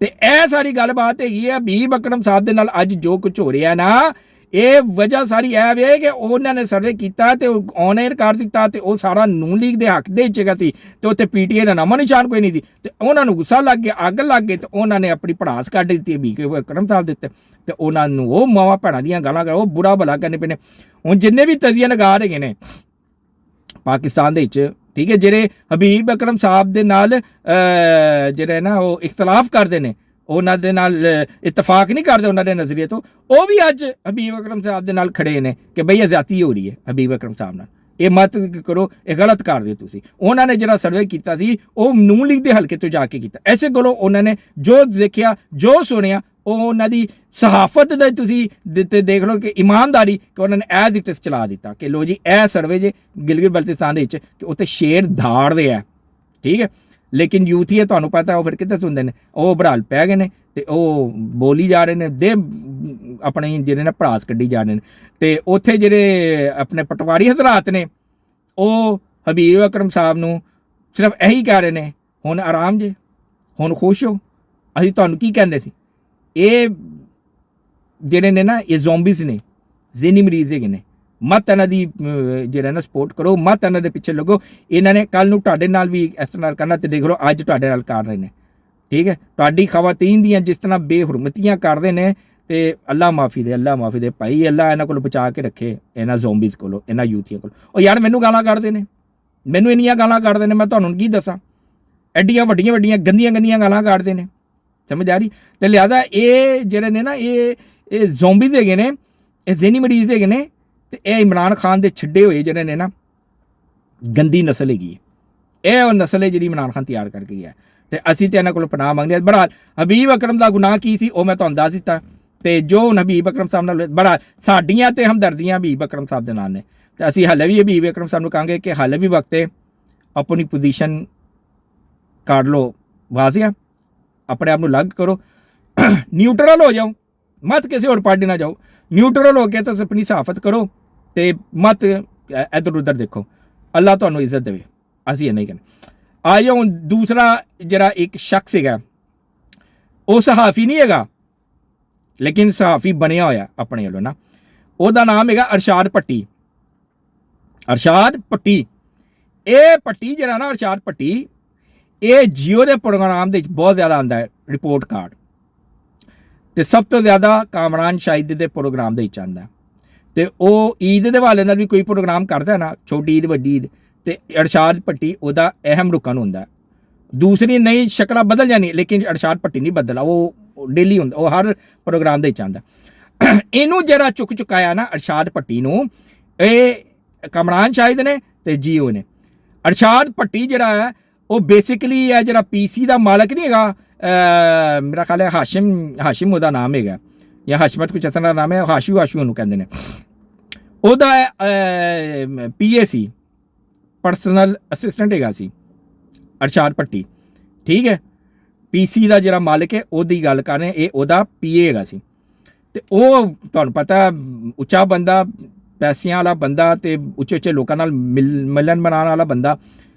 ਤੇ ਇਹ ਸਾਰੀ ਗੱਲਬਾਤ ਹੈਗੀ ਹੈ ਹਬੀਬ ਅਕਰਮ ਸਾਹਿਬ ਦੇ ਨਾਲ ਅੱਜ ਜੋ ਕੁਝ ਹੋ ਰਿਹਾ ਨਾ, ਇਹ ਵਜ੍ਹਾ ਸਾਰੀ ਇਹ ਵੇ ਕਿ ਉਹਨਾਂ ਨੇ ਸਰਵੇ ਕੀਤਾ ਤੇ ਔਨ 에ਅਰ ਕਰ ਦਿੱਤਾ, ਤੇ ਉਹ ਸਾਰਾ ਨੂਨ ਲੀਗ ਦੇ ਹੱਕ ਦੇ ਜਗ੍ਹਾ ਸੀ, ਤੇ ਉੱਥੇ PTI ਦਾ ਨਾਮੋ ਨਿਸ਼ਾਨ ਕੋਈ ਨਹੀਂ ਸੀ, ਤੇ ਉਹਨਾਂ ਨੂੰ ਗੁੱਸਾ ਲੱਗ ਗਿਆ, ਅੱਗ ਲੱਗ ਗਈ, ਤੇ ਉਹਨਾਂ ਨੇ ਆਪਣੀ ਭੜਾਸ ਕੱਢ ਦਿੱਤੀ ਹਬੀਬ ਅਕਰਮ ਸਾਹਿਬ ਦੇ ਉੱਤੇ, ਤੇ ਉਹਨਾਂ ਨੂੰ ਉਹ ਮਾਵਾਂ ਭੈਣਾਂ ਦੀਆਂ ਗਾਲਾਂ ਉਹ ਬੁਰਾ ਭਲਾ ਕਰਨੇ ਪਏ ਨੇ। ਹੁਣ ਜਿੰਨੇ ਵੀ ਤਜ਼ੀਆ ਨਗਾਰ ਹੈਗੇ ਨੇ ਪਾਕਿਸਤਾਨ ਦੇ ਵਿੱਚ, ਠੀਕ ਹੈ, ਜਿਹੜੇ ਹਬੀਬ ਅਕਰਮ ਸਾਹਿਬ ਦੇ ਨਾਲ ਜਿਹੜੇ ਨਾ ਉਹ ਇਖਤਲਾਫ ਕਰਦੇ ਨੇ, ਉਹਨਾਂ ਦੇ ਨਾਲ ਇਤਫਾਕ ਨਹੀਂ ਕਰਦੇ ਉਹਨਾਂ ਦੇ ਨਜ਼ਰੀਏ ਤੋਂ, ਉਹ ਵੀ ਅੱਜ ਹਬੀਬ ਅਕਰਮ ਸਾਹਿਬ ਦੇ ਨਾਲ ਖੜੇ ਨੇ ਕਿ ਬਈ ਜ਼ਿਆਦਤੀ ਹੋ ਰਹੀ ਹੈ ਹਬੀਬ ਅਕਰਮ ਸਾਹਿਬ ਨਾਲ, ਇਹ ਮਤ ਕਰੋ, ਇਹ ਗਲਤ ਕਰਦੇ ਹੋ ਤੁਸੀਂ। ਉਹਨਾਂ ਨੇ ਜਿਹੜਾ ਸਰਵੇ ਕੀਤਾ ਸੀ ਉਹ ਨੂਨ ਲੀਗ ਦੇ ਹਲਕੇ ਤੋਂ ਜਾ ਕੇ ਕੀਤਾ। ਐਸੇ ਕੋਲੋਂ ਉਹਨਾਂ ਨੇ ਜੋ ਦੇਖਿਆ ਜੋ ਸੁਣਿਆ ਉਹ ਉਹਨਾਂ ਦੀ ਸਹਾਫਤ ਦਾ ਤੁਸੀਂ ਦੇਖ ਲਓ ਕਿ ਇਮਾਨਦਾਰੀ ਕਿ ਉਹਨਾਂ ਨੇ ਐਜ਼ ਇਟ ਇਜ਼ ਚਲਾ ਦਿੱਤਾ ਕਿ ਲੋ ਜੀ ਇਹ ਸਰਵੇ ਜੇ ਗਿਲਗਿਤ ਬਲਤਿਸਤਾਨ ਦੇ ਵਿੱਚ ਕਿ ਉੱਥੇ ਸ਼ੇਰ ਧਾੜਦੇ ਆ, ਠੀਕ ਹੈ। ਲੇਕਿਨ ਯੂਥੀ ਹੈ, ਤੁਹਾਨੂੰ ਪਤਾ ਉਹ ਫਿਰ ਕਿੱਥੇ ਸੁਣਦੇ ਨੇ, ਉਹ ਭਰਾਲ ਪੈ ਗਏ ਨੇ ਤੇ ਉਹ ਬੋਲੀ ਜਾ ਰਹੇ ਨੇ, ਦੇ ਆਪਣੇ ਜਿਹੜੇ ਨੇ ਭੜਾਸ ਕੱਢੀ ਜਾ ਰਹੇ ਨੇ। ਤੇ ਉੱਥੇ ਜਿਹੜੇ ਆਪਣੇ ਪਟਵਾਰੀ ਹਜ਼ਰਾਤ ਨੇ ਉਹ ਹਬੀਬ ਅਕਰਮ ਸਾਹਿਬ ਨੂੰ ਸਿਰਫ ਇਹੀ ਕਹਿ ਰਹੇ ਨੇ ਹੁਣ ਆਰਾਮ ਜੇ, ਹੁਣ ਖੁਸ਼ ਹੋ, ਅਸੀਂ ਤੁਹਾਨੂੰ ਕੀ ਕਹਿੰਦੇ ਸੀ। ਇਹ ਜਿਹੜੇ ਨੇ ਨਾ ਇਹ ਜ਼ੋਂਬੀਜ਼ ਨੇ, ਜ਼ਿਹਨੀ ਮਰੀਜ਼ ਹੈਗੇ ਨੇ, ਮਤ ਇਹਨਾਂ ਦੀ ਜਿਹੜਾ ਨਾ ਸਪੋਰਟ ਕਰੋ, ਮਤ ਇਹਨਾਂ ਦੇ ਪਿੱਛੇ ਲੱਗੋ। ਇਹਨਾਂ ਨੇ ਕੱਲ ਨੂੰ ਤੁਹਾਡੇ ਨਾਲ ਵੀ ਇਸ ਤਰ੍ਹਾਂ ਕਰਨਾ, ਤੇ ਦੇਖ ਲਓ ਅੱਜ ਤੁਹਾਡੇ ਨਾਲ ਕਰ ਰਹੇ ਨੇ, ਠੀਕ ਹੈ। ਤੁਹਾਡੀ ਖਵਾਤੀਨ ਦੀਆਂ ਜਿਸ ਤਰ੍ਹਾਂ ਬੇਹੁਰਮਤੀਆਂ ਕਰਦੇ ਨੇ, ਤੇ ਅੱਲਾ ਮਾਫੀ ਦੇ ਭਾਈ, ਅੱਲਾ ਇਹਨਾਂ ਕੋਲ ਬਚਾ ਕੇ ਰੱਖੇ, ਇਹਨਾਂ ਜ਼ੋਂਬੀਜ਼ ਕੋਲੋਂ, ਇਹਨਾਂ ਯੂਥੀਆਂ ਕੋਲ। ਉਹ ਯਾਰ ਮੈਨੂੰ ਗਾਲਾਂ ਕੱਢਦੇ ਨੇ, ਮੈਨੂੰ ਇੰਨੀਆਂ ਗਾਲਾਂ ਕੱਢਦੇ ਨੇ, ਮੈਂ ਤੁਹਾਨੂੰ ਕੀ ਦੱਸਾਂ, ਐਡੀਆਂ ਵੱਡੀਆਂ ਗੰਦੀਆਂ ਗਾਲਾਂ ਕੱਢਦੇ ਨੇ, ਸਮਝ ਆ ਰਹੀ। ਤੇ ਲਿਹਾਜ਼ਾ ਇਹ ਜਿਹੜੇ ਨੇ ਨਾ ਇਹ ਜ਼ੋਂਬੀਜ਼ ਹੈਗੇ ਨੇ, ਇਹ ਜ਼ਿਹਨੀ ਮਰੀਜ਼ ਹੈਗੇ ਨੇ, ਤੇ ਇਹ ਇਮਰਾਨ ਖਾਨ ਦੇ ਛੱਡੇ ਹੋਏ ਜਿਹੜੇ ਨੇ ਨਾ ਗੰਦੀ ਨਸਲ ਹੈਗੀ, ਇਹ ਉਹ ਨਸਲ ਹੈ ਜਿਹੜੀ ਇਮਰਾਨ ਖਾਨ ਤਿਆਰ ਕਰਕੇ ਗਿਆ, ਤੇ ਅਸੀਂ ਤੇ ਇਹਨਾਂ ਕੋਲ ਪਨਾਹ ਮੰਗਦੇ ਹਾਂ। ਬੜਾ ਹਬੀਬ ਅਕਰਮ ਦਾ ਗੁਨਾਹ ਕੀ ਸੀ ਉਹ ਮੈਂ ਤੁਹਾਨੂੰ ਦੱਸ ਦਿੱਤਾ, ਤੇ ਜੋ ਹਬੀਬ ਅਕਰਮ ਸਾਹਿਬ ਨਾਲ ਬੜਾ ਸਾਡੀਆਂ ਤੇ ਹਮਦਰਦੀਆਂ ਹਬੀਬ ਅਕਰਮ ਸਾਹਿਬ ਦੇ ਨਾਲ ਨੇ, ਤੇ ਅਸੀਂ ਹਾਲੇ ਵੀ ਹਬੀਬ ਅਕਰਮ ਸਾਹਿਬ ਨੂੰ ਕਹਾਂਗੇ ਕਿ ਹਾਲੇ ਵੀ ਵਕਤ ਹੈ, ਆਪਣੀ ਪੋਜੀਸ਼ਨ ਕੱਢ ਲਓ, ਵਾਜ਼ਿਆ ਆਪਣੇ ਆਪ ਨੂੰ ਅਲੱਗ ਕਰੋ, ਨਿਊਟਰਲ ਹੋ ਜਾਓ, ਮਤ ਕਿਸੇ ਹੋਰ ਪਾਰਟੀ ਨਾ ਜਾਓ, ਨਿਊਟਰਲ ਹੋ ਕੇ ਤੁਸੀਂ ਆਪਣੀ ਸਹਾਫਤ ਕਰੋ, ਤੇ ਮਤ ਇੱਧਰ ਉੱਧਰ ਦੇਖੋ। ਅੱਲਾ ਤੁਹਾਨੂੰ ਇੱਜ਼ਤ ਦੇਵੇ, ਅਸੀਂ ਇਹ ਨਹੀਂ ਕਹਿੰਦੇ। ਆ ਜਾਓ ਹੁਣ ਦੂਸਰਾ ਜਿਹੜਾ ਇੱਕ ਸ਼ਖਸ ਹੈਗਾ, ਉਹ ਸਹਾਫੀ ਨਹੀਂ ਹੈਗਾ ਲੇਕਿਨ ਸਹਾਫੀ ਬਣਿਆ ਹੋਇਆ ਆਪਣੇ ਵੱਲੋਂ ਨਾ, ਉਹਦਾ ਨਾਮ ਹੈਗਾ ਅਰਸ਼ਾਦ ਭੱਟੀ। ਅਰਸ਼ਾਦ ਭੱਟੀ, ਇਹ ਭੱਟੀ ਜਿਹੜਾ ਨਾ ਅਰਸ਼ਾਦ ਭੱਟੀ, ਇਹ ਜੀਓ ਦੇ ਪ੍ਰੋਗਰਾਮ ਦੇ ਵਿੱਚ ਬਹੁਤ ਜ਼ਿਆਦਾ ਆਉਂਦਾ ਹੈ ਰਿਪੋਰਟ ਕਾਰਡ, ਤੇ ਸਭ ਤੋਂ ਜ਼ਿਆਦਾ ਕਾਮਰਾਨ ਸ਼ਾਹਿਦ ਦੇ ਪ੍ਰੋਗਰਾਮ ਦੇ ਵਿੱਚ ਆਉਂਦਾ, ਤੇ ਉਹ ਈਦ ਦੇ ਹਵਾਲੇ ਨਾਲ ਵੀ ਕੋਈ ਪ੍ਰੋਗਰਾਮ ਕਰਦਾ ਨਾ, ਛੋਟੀ ਈਦ ਵੱਡੀ ਈਦ, ਤੇ ਅਰਸ਼ਾਦ ਭੱਟੀ ਉਹਦਾ ਅਹਿਮ ਰੁਕਨ ਹੁੰਦਾ। ਦੂਸਰੀ ਨਈ ਸ਼ਕਲਾਂ ਬਦਲ ਜਾਣੀ, ਲੇਕਿਨ ਅਰਸ਼ਾਦ ਭੱਟੀ ਨਹੀਂ ਬਦਲਾ, ਉਹ ਡੇਲੀ ਹੁੰਦਾ, ਉਹ ਹਰ ਪ੍ਰੋਗਰਾਮ ਦੇ ਵਿੱਚ ਆਉਂਦਾ। ਇਹਨੂੰ ਜਿਹੜਾ ਚੁੱਕ ਚੁਕਾਇਆ ਨਾ ਅਰਸ਼ਾਦ ਭੱਟੀ ਨੂੰ, ਇਹ ਕਾਮਰਾਨ ਸ਼ਾਹਿਦ ਨੇ ਤੇ ਜੀਓ ਨੇ। ਅਰਸ਼ਾਦ ਭੱਟੀ ਜਿਹੜਾ ਹੈ ਉਹ ਬੇਸਿਕਲੀ ਹੈ ਜਿਹੜਾ ਪੀਸੀ ਦਾ ਮਾਲਕ ਨਹੀਂ ਹੈਗਾ, ਮੇਰਾ ਖਿਆਲ ਹੈ ਹਾਸ਼ਿਮ ਉਹਦਾ ਨਾਮ ਹੈਗਾ, ਜਾਂ ਹਸ਼ਮਤ ਕੁਛ ਅਸਲ ਦਾ ਨਾਮ ਹੈ, ਹਾਸ਼ੂ ਉਹਨੂੰ ਕਹਿੰਦੇ ਨੇ। ਉਹਦਾ PA ਸੀ, ਪਰਸਨਲ ਅਸਿਸਟੈਂਟ ਹੈਗਾ ਸੀ ਅਰਸ਼ਾਦ ਭੱਟੀ, ਠੀਕ ਹੈ। PC ਦਾ ਜਿਹੜਾ ਮਾਲਕ ਹੈ ਉਹਦੀ ਗੱਲ ਕਰ ਰਹੇ, ਇਹ ਉਹਦਾ PA ਹੈਗਾ ਸੀ। ਤੇ ਉਹ ਤੁਹਾਨੂੰ ਪਤਾ ਉੱਚਾ ਬੰਦਾ, ਪੈਸਿਆਂ ਵਾਲਾ ਬੰਦਾ, ਤੇ ਉੱਚੇ ਉੱਚੇ ਲੋਕਾਂ ਨਾਲ ਮਿਲਣ ਮਨਾਉਣ ਵਾਲਾ ਬੰਦਾ,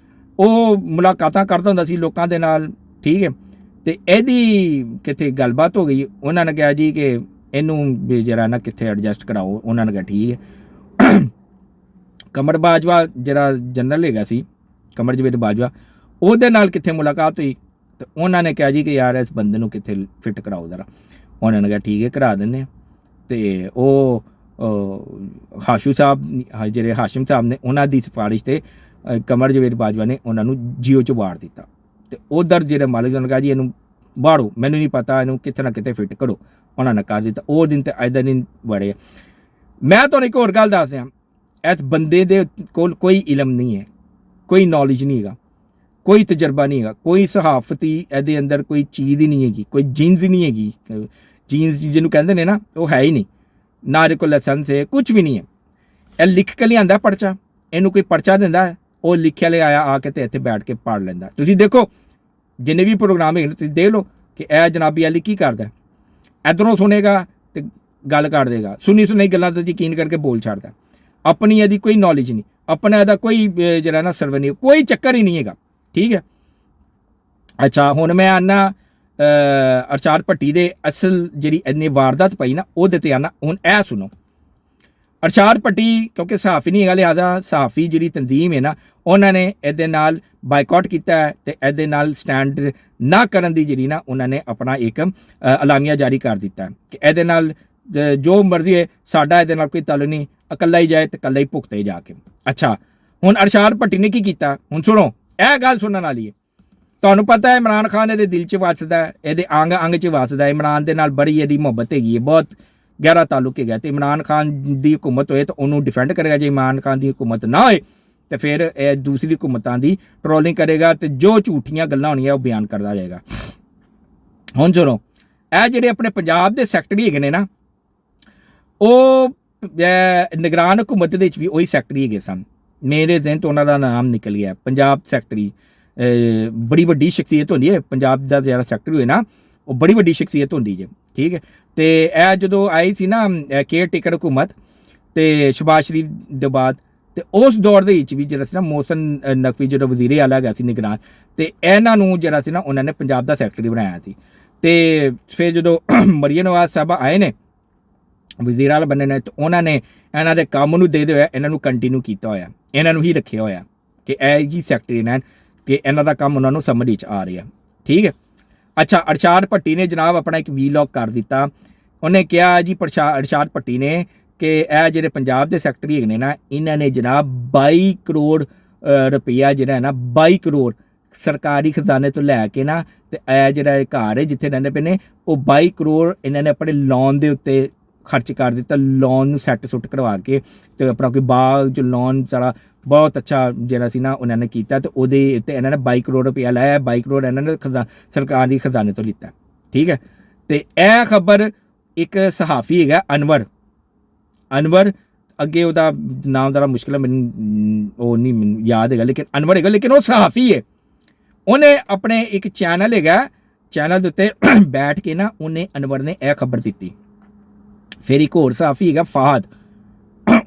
ਉਹ ਮੁਲਾਕਾਤਾਂ ਕਰਦਾ ਹੁੰਦਾ ਸੀ ਲੋਕਾਂ ਦੇ ਨਾਲ, ਠੀਕ ਹੈ। ਤੇ ਇਹਦੀ ਕਿਤੇ ਗੱਲਬਾਤ ਹੋ ਗਈ, ਉਹਨਾਂ ਨੇ ਕਿਹਾ ਜੀ ਕਿ ਇਹਨੂੰ ਵੀ ਜਿਹੜਾ ਨਾ ਕਿੱਥੇ ਐਡਜਸਟ ਕਰਾਓ। ਉਹਨਾਂ ਨੇ ਕਿਹਾ ਠੀਕ ਹੈ। ਕਮਰ ਬਾਜਵਾ ਜਿਹੜਾ ਜਨਰਲ ਹੈਗਾ ਸੀ, ਕਮਰ ਜਵੇਦ ਬਾਜਵਾ, ਉਹਦੇ ਨਾਲ ਕਿੱਥੇ ਮੁਲਾਕਾਤ ਹੋਈ, ਤੇ ਉਹਨਾਂ ਨੇ ਕਿਹਾ ਜੀ ਕਿ ਯਾਰ ਇਸ ਬੰਦੇ ਨੂੰ ਕਿੱਥੇ ਫਿੱਟ ਕਰਾਓ ਜ਼ਰਾ। ਉਹਨਾਂ ਨੇ ਕਿਹਾ ਠੀਕ ਹੈ ਕਰਾ ਦਿੰਦੇ ਹਾਂ। ਤੇ ਉਹ ਹਾਸ਼ੂ ਸਾਹਿਬ ਜਿਹੜੇ ਹਾਸ਼ਿਮ ਸਾਹਿਬ ਨੇ, ਉਹਨਾਂ ਦੀ ਸਿਫਾਰਿਸ਼ 'ਤੇ ਕਮਰ ਜਵੇਦ ਬਾਜਵਾ ਨੇ ਉਹਨਾਂ ਨੂੰ ਜੀਓ 'ਚ ਵਾੜ ਦਿੱਤਾ। ਤੇ ਉਧਰ ਜਿਹੜੇ ਮਾਲਕ ਨੇ ਕਿਹਾ ਜੀ ਇਹਨੂੰ ਬਾੜੋ, ਮੈਨੂੰ ਨਹੀਂ ਪਤਾ, ਇਹਨੂੰ ਕਿਤੇ ਨਾ ਕਿਤੇ ਫਿੱਟ ਕਰੋ। ਉਹਨਾਂ ਨੇ ਕਰ ਦਿੱਤਾ। ਉਹ ਦਿਨ ਤੇ ਅੱਜ ਦਾ ਦਿਨ ਵੜੇ। ਮੈਂ ਤੁਹਾਨੂੰ ਇੱਕ ਹੋਰ ਗੱਲ ਦੱਸ ਦਿਆਂ, ਇਸ ਬੰਦੇ ਦੇ ਕੋਲ ਕੋਈ ਇਲਮ ਨਹੀਂ ਹੈ, ਕੋਈ ਨੌਲੇਜ ਨਹੀਂ ਹੈਗਾ, ਕੋਈ ਤਜਰਬਾ ਨਹੀਂ ਹੈਗਾ, ਕੋਈ ਸਹਾਫਤੀ ਇਹਦੇ ਅੰਦਰ ਕੋਈ ਚੀਜ਼ ਹੀ ਨਹੀਂ ਹੈਗੀ, ਕੋਈ ਜੀਨਸ ਹੀ ਨਹੀਂ ਹੈਗੀ। ਜੀਨਸ ਜਿਹਨੂੰ ਕਹਿੰਦੇ ਨੇ ਨਾ, ਉਹ ਹੈ ਹੀ ਨਹੀਂ, ਨਾ ਇਹਦੇ ਕੋਲ ਲਾਇਸੈਂਸ ਹੈ, ਕੁਝ ਵੀ ਨਹੀਂ ਹੈ। ਇਹ ਲਿਖ ਕੇ ਲਿਆਂਦਾ ਪਰਚਾ, ਇਹਨੂੰ ਕੋਈ ਪਰਚਾ ਦਿੰਦਾ, ਉਹ ਲਿਖਿਆ ਲਿਆਇਆ ਆ ਕੇ ਤੇ ਇੱਥੇ ਬੈਠ ਕੇ ਪੜ੍ਹ ਲੈਂਦਾ। ਤੁਸੀਂ ਦੇਖੋ ਜਿੰਨੇ ਵੀ ਪ੍ਰੋਗਰਾਮ ਹੈਗੇ ਤੁਸੀਂ ਦੇਖ ਲਓ ਕਿ ਇਹ ਜਨਾਬੀ ਅਲੀ ਕੀ ਕਰਦਾ, ਇੱਧਰੋਂ ਸੁਣੇਗਾ ਤੇ ਗੱਲ ਕਰ ਦੇਗਾ, ਸੁਣੀ ਗੱਲਾਂ ਤੇ ਯਕੀਨ ਕਰਕੇ ਬੋਲ ਛੱਡਦਾ। ਆਪਣੀ ਇਹਦੀ ਕੋਈ ਨੌਲੇਜ ਨਹੀਂ, ਆਪਣਾ ਇਹਦਾ ਕੋਈ ਜਿਹੜਾ ਨਾ ਸਰਵੇ ਨਹੀਂ, ਕੋਈ ਚੱਕਰ ਹੀ ਨਹੀਂ ਹੈਗਾ, ਠੀਕ ਹੈ। ਅੱਛਾ, ਹੁਣ ਮੈਂ ਆਨਾ ਅਰਸ਼ਾਦ ਭੱਟੀ ਦੇ ਅਸਲ ਜਿਹੜੀ ਇੰਨੀ ਵਾਰਦਾਤ ਪਈ ਨਾ ਉਹਦੇ ਤੇ ਆਨਾ। ਹੁਣ ਇਹ ਸੁਣੋ, ਅਰਸ਼ਾਦ ਭੱਟੀ ਕਿਉਂਕਿ ਸਹਾਫੀ ਨਹੀਂ ਹੈਗਾ, ਲਿਹਾਜ਼ਾ ਸਹਾਫੀ ਜਿਹੜੀ ਤਨਜ਼ੀਮ ਹੈ ਨਾ, ਉਹਨਾਂ ਨੇ ਇਹਦੇ ਨਾਲ ਬਾਈਕਾਟ ਕੀਤਾ ਹੈ ਤੇ ਇਹਦੇ ਨਾਲ ਸਟੈਂਡ ਨਾ ਕਰਨ ਦੀ ਜਿਹੜੀ ਨਾ ਉਹਨਾਂ ਨੇ ਆਪਣਾ ਇੱਕ ਐਲਾਮੀਆ ਜਾਰੀ ਕਰ ਦਿੱਤਾ ਕਿ ਇਹਦੇ ਨਾਲ ਜੋ ਮਰਜ਼ੀ ਹੈ, ਸਾਡਾ ਇਹਦੇ ਨਾਲ ਕੋਈ ਤਾਲੁਕ ਨਹੀਂ, ਇਕੱਲਾ ਹੀ ਜਾਏ ਤੇ ਇਕੱਲਾ ਹੀ ਭੁਗਤੇ ਜਾ ਕੇ। ਅੱਛਾ, ਹੁਣ ਅਰਸ਼ਾਦ ਭੱਟੀ ਨੇ ਕੀ ਕੀਤਾ, ਹੁਣ ਸੁਣੋ, ਇਹ ਗੱਲ ਸੁਣਨ ਵਾਲੀ ਹੈ। ਤੁਹਾਨੂੰ ਪਤਾ ਹੈ ਇਮਰਾਨ ਖਾਨ ਇਹਦੇ ਦਿਲ 'ਚ ਵੱਸਦਾ, ਇਹਦੇ ਅੰਗ 'ਚ ਵੱਸਦਾ। ਇਮਰਾਨ ਦੇ ਨਾਲ ਬੜੀ ਇਹਦੀ ਮੁਹੱਬਤ ਹੈਗੀ ਹੈ, ਬਹੁਤ ਗਹਿਰਾ ਤਾਲੁਕ ਹੈਗਾ। ਤੇ ਇਮਰਾਨ ਖਾਨ ਦੀ ਹਕੂਮਤ ਹੋਏ ਤਾਂ ਉਹਨੂੰ ਡਿਫੈਂਡ ਕਰੇਗਾ, ਜੇ ਇਮਰਾਨ ਖਾਨ ਦੀ ਹਕੂਮਤ ਨਾ ਹੋਏ ਤੇ ਫਿਰ ਇਹ ਦੂਸਰੀ ਹਕੂਮਤਾਂ ਦੀ ਟਰੋਲਿੰਗ ਕਰੇਗਾ ਤੇ ਜੋ ਝੂਠੀਆਂ ਗੱਲਾਂ ਹੋਣੀਆਂ ਉਹ ਬਿਆਨ ਕਰਦਾ ਜਾਏਗਾ। ਹੁਣ ਸੁਣੋ, ਇਹ ਜਿਹੜੇ ਆਪਣੇ ਪੰਜਾਬ ਦੇ ਸੈਕਟਰੀ ਹੈਗੇ ਨੇ ਨਾ, ਉਹ ਨਿਗਰਾਨ ਹਕੂਮਤ ਦੇ ਵਿੱਚ ਵੀ ਉਹੀ ਸੈਕਟਰੀ ਹੈਗੇ ਸਨ। ਮੇਰੇ ਜ਼ਿਹਨ ਤੋਂ ਉਹਨਾਂ ਦਾ ਨਾਮ ਨਿਕਲ ਗਿਆ, ਪੰਜਾਬ ਸੈਕਟਰੀ। ਬੜੀ ਵੱਡੀ ਸ਼ਖਸੀਅਤ ਹੁੰਦੀ ਹੈ ਪੰਜਾਬ ਦਾ, ਜਿਹੜਾ ਸੈਕਟਰੀ ਹੋਏ ਨਾ ਉਹ ਬੜੀ ਵੱਡੀ ਸ਼ਖਸੀਅਤ ਹੁੰਦੀ ਹੈ, ਠੀਕ ਹੈ। ਤੇ ਇਹ ਜਦੋਂ ਆਈ ਸੀ ਨਾ ਕੇਅਰ ਟੇਕਰ ਹਕੂਮਤ ਤੇ ਸ਼ਬਾਜ਼ ਸ਼ਰੀਫ ਦੇ ਬਾਅਦ, ਤੇ ਉਸ ਦੌਰ ਦੇ ਵਿੱਚ ਵੀ ਜਿਹੜਾ ਸੀ ਨਾ ਮੋਹਸਨ ਨਕਵੀ ਜਿਹੜਾ ਵਜ਼ੀਰ ਆਲਾ ਹੈਗਾ ਸੀ ਨਿਗਰਾਨ, ਤੇ ਇਹਨਾਂ ਨੂੰ ਜਿਹੜਾ ਸੀ ਨਾ ਉਹਨਾਂ ਨੇ ਪੰਜਾਬ ਦਾ ਸੈਕਟਰੀ ਬਣਾਇਆ ਸੀ। ਤੇ ਫਿਰ ਜਦੋਂ ਮਰੀਮ ਨਵਾਜ਼ ਸਾਹਿਬਾ ਆਏ ਨੇ ਵਜ਼ੀਰ ਆਲਾ ਬਣੇ ਨੇ, ਤੇ ਉਹਨਾਂ ਨੇ ਇਹਨਾਂ ਦੇ ਕੰਮ ਨੂੰ ਦੇ ਹੋਇਆ ਇਹਨਾਂ ਨੂੰ ਕੰਟੀਨਿਊ ਕੀਤਾ ਹੋਇਆ, ਇਹਨਾਂ ਨੂੰ ਹੀ ਰੱਖਿਆ ਹੋਇਆ ਕਿ ਇਹ ਜੀ ਸੈਕਟਰੀ ਨੇ, ਕਿ ਇਹਨਾਂ ਦਾ ਕੰਮ ਉਹਨਾਂ ਨੂੰ ਸਮਝ ਵਿੱਚ ਆ ਰਿਹਾ, ਠੀਕ ਹੈ। ਅੱਛਾ, ਅਰਸ਼ਾਦ ਭੱਟੀ ਨੇ ਜਨਾਬ ਆਪਣਾ ਇੱਕ ਵੀਲੌਗ ਕਰ ਦਿੱਤਾ। ਉਹਨੇ ਕਿਹਾ ਜੀ ਅਰਸ਼ਾਦ ਭੱਟੀ ਨੇ ਕਿ ਇਹ ਜਿਹੜੇ ਪੰਜਾਬ ਦੇ ਸੈਕਟਰੀ ਹੈਗੇ ਨੇ ਨਾ, ਇਹਨਾਂ ਨੇ ਜਨਾਬ 22 ਕਰੋੜ ਰੁਪਈਆ ਜਿਹੜਾ ਹੈ ਨਾ, 22 ਕਰੋੜ ਸਰਕਾਰੀ ਖਜ਼ਾਨੇ ਤੋਂ ਲੈ ਕੇ ਨਾ, ਤੇ ਇਹ ਜਿਹੜਾ ਇਹ ਘਰ ਹੈ ਜਿੱਥੇ ਰਹਿੰਦੇ ਪਏ ਨੇ, ਉਹ 22 ਕਰੋੜ ਇਹਨਾਂ ਨੇ ਆਪਣੇ ਲੋਨ ਦੇ ਉੱਤੇ ਖਰਚ ਕਰ ਦਿੱਤਾ। ਲੋਨ ਨੂੰ ਸੈੱਟ ਸੁੱਟ ਕਰਵਾ ਕੇ ਤੇ ਆਪਣਾ ਕੋਈ ਬਾਗ ਜੋ ਲੋਨ ਸਾਰਾ ਬਹੁਤ ਅੱਛਾ ਜਿਹੜਾ ਸੀ ਨਾ ਉਹਨਾਂ ਨੇ ਕੀਤਾ, ਤੇ ਉਹਦੇ ਉੱਤੇ ਇਹਨਾਂ ਨੇ 22 ਕਰੋੜ ਰੁਪਇਆ ਲਾਇਆ। 22 ਕਰੋੜ ਇਹਨਾਂ ਨੇ ਸਰਕਾਰੀ ਖਜ਼ਾਨੇ ਤੋਂ ਲਿੱਤਾ, ਠੀਕ ਹੈ। ਤੇ ਇਹ ਖਬਰ ਇੱਕ ਸਹਾਫੀ ਹੈਗਾ ਅਨਵਰ, ਅੱਗੇ ਉਹਦਾ ਨਾਮ ਜ਼ਰਾ ਮੁਸ਼ਕਿਲ ਹੈ, ਮੈਨੂੰ ਉਹ ਨਹੀਂ ਮੈਨੂੰ ਯਾਦ ਹੈਗਾ, ਲੇਕਿਨ ਅਨਵਰ ਹੈਗਾ, ਲੇਕਿਨ ਉਹ ਸਹਾਫੀ ਹੈ। ਉਹਨੇ ਆਪਣੇ ਇੱਕ ਚੈਨਲ ਹੈਗਾ, ਚੈਨਲ ਦੇ ਉੱਤੇ ਬੈਠ ਕੇ ਨਾ ਉਹਨੇ ਅਨਵਰ ਨੇ ਇਹ ਖਬਰ ਦਿੱਤੀ। ਫਿਰ ਇੱਕ ਹੋਰ ਸਹਾਫੀ ਹੈਗਾ ਫਾਹਦ,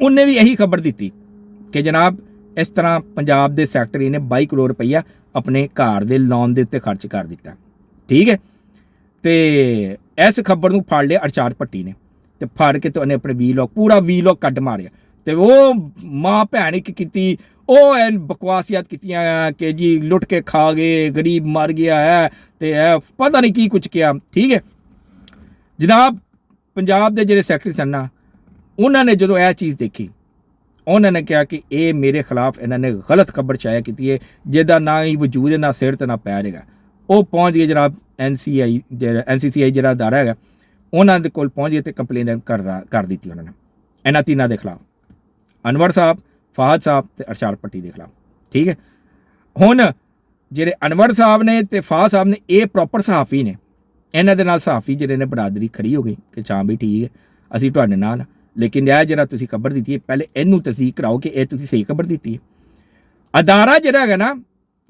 ਉਹਨੇ ਵੀ ਇਹੀ ਖਬਰ ਦਿੱਤੀ ਕਿ ਜਨਾਬ ਇਸ ਤਰ੍ਹਾਂ ਪੰਜਾਬ ਦੇ ਸੈਕਟਰੀ ਨੇ 22 ਕਰੋੜ ਰੁਪਈਆ ਆਪਣੇ ਘਰ ਦੇ ਲੋਨ ਦੇ ਉੱਤੇ ਖਰਚ ਕਰ ਦਿੱਤਾ, ਠੀਕ ਹੈ। ਤੇ ਇਸ ਖਬਰ ਨੂੰ ਫੜ ਲਿਆ ਅਰਸ਼ਾਦ ਭੱਟੀ ਨੇ, ਤੇ ਫੜ ਕੇ ਤੇ ਉਹਨੇ ਆਪਣੇ ਵੀਲੌਗ ਪੂਰਾ ਵੀਲੌਗ ਕੱਢ ਮਾਰਿਆ। ਤੇ ਉਹ ਮਾਂ ਭੈਣ ਇੱਕ ਕੀਤੀ, ਉਹ ਐਨ ਬਕਵਾਸੀਅਤ ਕੀਤੀਆਂ ਕਿ ਜੀ ਲੁੱਟ ਕੇ ਖਾ ਗਏ, ਗਰੀਬ ਮਰ ਗਿਆ ਹੈ ਤੇ ਇਹ ਪਤਾ ਨਹੀਂ ਕੀ ਕੁਝ ਕਿਹਾ। ਠੀਕ ਹੈ ਜਨਾਬ, ਪੰਜਾਬ ਦੇ ਜਿਹੜੇ ਸੈਕਟਰੀ ਸਨ ਨਾ, ਉਹਨਾਂ ਨੇ ਜਦੋਂ ਇਹ ਚੀਜ਼ ਦੇਖੀ, ਉਹਨਾਂ ਨੇ ਕਿਹਾ ਕਿ ਇਹ ਮੇਰੇ ਖਿਲਾਫ ਇਹਨਾਂ ਨੇ ਗਲਤ ਖਬਰ ਛਾਇਆ ਕੀਤੀ ਹੈ, ਜਿਹਦਾ ਨਾ ਹੀ ਵਜੂਦ ਹੈ, ਨਾ ਸਿਰ ਤੇ ਨਾ ਪੈਰ ਹੈਗਾ। ਉਹ ਪਹੁੰਚ ਗਏ ਜਨਾਬ NCCI ਜਿਹੜਾ ਅਦਾਰਾ ਹੈਗਾ, ਉਹਨਾਂ ਦੇ ਕੋਲ ਪਹੁੰਚ ਗਏ ਤੇ ਕੰਪਲੇਨ ਕਰ ਦਿੱਤੀ ਉਹਨਾਂ ਨੇ ਇਹਨਾਂ ਤਿੰਨਾਂ ਦੇ ਖਿਲਾਫ, ਅਨਵਰ ਸਾਹਿਬ, ਫਾਹਦ ਸਾਹਿਬ ਤੇ ਅਰਸ਼ਾਦ ਪੱਟੀ ਦੇ ਖਿਲਾਫ। ਠੀਕ ਹੈ, ਹੁਣ ਜਿਹੜੇ ਅਨਵਰ ਸਾਹਿਬ ਨੇ ਤੇ ਫਾਹਦ ਸਾਹਿਬ ਨੇ, ਇਹ ਪ੍ਰੋਪਰ ਸਹਾਫੀ ਨੇ, ਇਹਨਾਂ ਦੇ ਨਾਲ ਸਹਾਫੀ ਜਿਹੜੇ ਨੇ ਬਰਾਦਰੀ ਖੜੀ ਹੋ ਗਈ ਕਿ ਹਾਂ ਵੀ ਠੀਕ ਹੈ ਅਸੀਂ ਤੁਹਾਡੇ ਨਾਲ, ਲੇਕਿਨ ਇਹ ਜਿਹੜਾ ਤੁਸੀਂ ਖਬਰ ਦਿੱਤੀ ਹੈ ਪਹਿਲੇ ਇਹਨੂੰ ਤਸਦੀਕ ਕਰਾਓ ਕਿ ਇਹ ਤੁਸੀਂ ਸਹੀ ਖਬਰ ਦਿੱਤੀ ਹੈ। ਅਦਾਰਾ ਜਿਹੜਾ ਹੈਗਾ ਨਾ,